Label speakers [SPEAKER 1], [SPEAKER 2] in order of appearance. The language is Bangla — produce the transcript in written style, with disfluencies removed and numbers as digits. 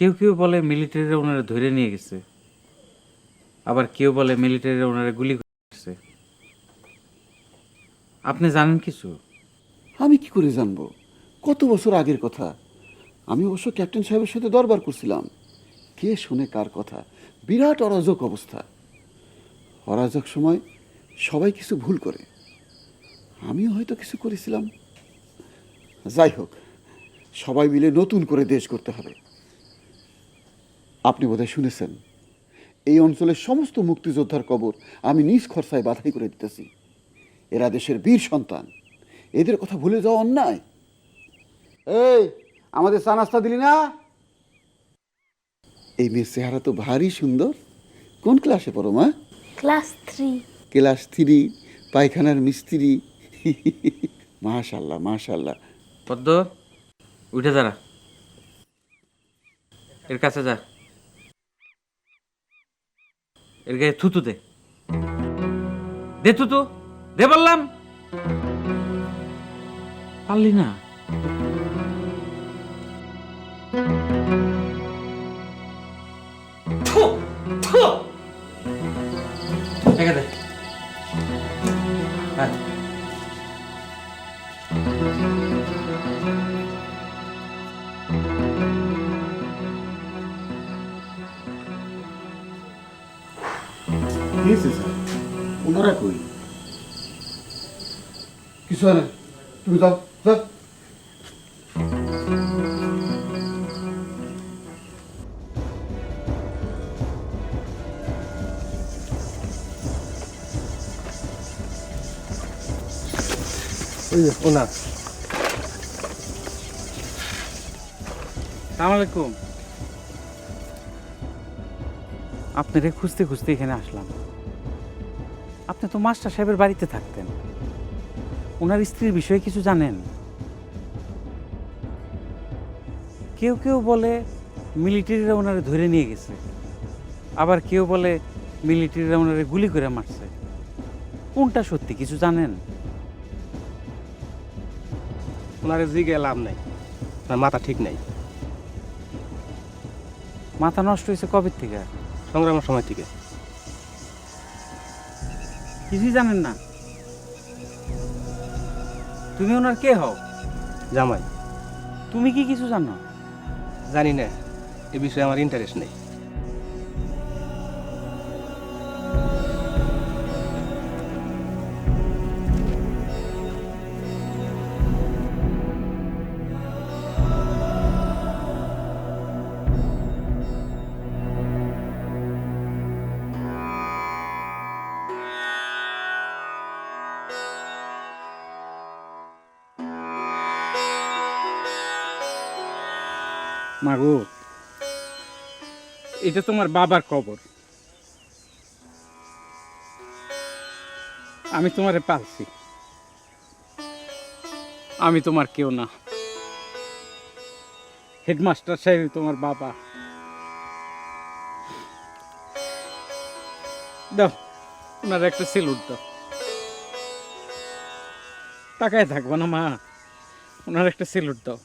[SPEAKER 1] কেউ কেউ বলে মিলিটারিরা ওনারা ধরে নিয়ে গেছে, আবার কেউ বলে মিলিটারিরা ওনারা গুলি করছে। আপনি জানেন কিছু?
[SPEAKER 2] আমি কি করে জানবো? কত বছর আগের কথা। আমি অবশ্য ক্যাপ্টেন সাহেবের সাথে দরবার করছিলাম। কে শুনে কার কথা? বিরাট অরাজক অবস্থা। অরাজক সময় সবাই কিছু ভুল করে, আমিও হয়তো কিছু করেছিলাম। যাই হোক, সবাই মিলে নতুন করে দেশ করতে হবে। আপনি বোধহয় শুনেছেন, এই অঞ্চলের সমস্ত মুক্তিযোদ্ধার কবর আমি নিজ খরচায় বাধাই করে দিতেছি। এরা দেশের বীর সন্তান, এদের কথা ভুলে যাওয়া অন্যায়। এই, আমাদের চা নাস্তা দিলি না? এই মেয়ের চেহারা তো ভারী সুন্দর। কোন ক্লাসে পড়ো মা?
[SPEAKER 3] ক্লাস 3।
[SPEAKER 2] ক্লাস 3? পায়খানার মিস্ত্রি। মাশাল্লাহ মাশাল্লাহ।
[SPEAKER 1] পদ্ম, উঠে দাঁড়া, এর কাছে যা, এর গায়ে থুতু দে, দে থুতু, দে বললাম। পারলি না? একে দে। হ্যাঁ।
[SPEAKER 2] স্যার, ওনারা কই? কিছু হয় না, তুমি যাও যাও।
[SPEAKER 4] ওনার
[SPEAKER 1] আসসালামু আলাইকুম। আপনারে খুঁজতে খুঁজতে এখানে আসলাম। আপনি তো মাস্টার সাহেবের বাড়িতে থাকতেন, ওনার স্ত্রীর বিষয়ে কিছু জানেন? কেউ কেউ বলে মিলিটারিরা ওনারে ধরে নিয়ে গেছে, আবার কেউ বলে মিলিটারিরা ওনারে গুলি করে মারছে। কোনটা সত্যি কিছু জানেন?
[SPEAKER 4] ওনারে জিগে লাভ নাই, তার মাথা ঠিক নাই।
[SPEAKER 1] মাথা নষ্ট হয়েছে কবে থেকে?
[SPEAKER 4] সংগ্রামের সময় থেকে।
[SPEAKER 1] কিছুই জানেন না? তুমি ওনার কে হও?
[SPEAKER 4] জামাই।
[SPEAKER 1] তুমি কি কিছু জানো?
[SPEAKER 4] জানি না, এ বিষয়ে আমার ইন্টারেস্ট নেই।
[SPEAKER 1] মাগো, এটা তোমার বাবার কবর। আমি তোমারে পালছি, আমি তোমার কেউ না। হেডমাস্টার সাহেব তোমার বাবা। দাও, ওনার একটা সেলুট দাও। তাকায় থাকবো না মা, ওনার একটা সেলুট দাও।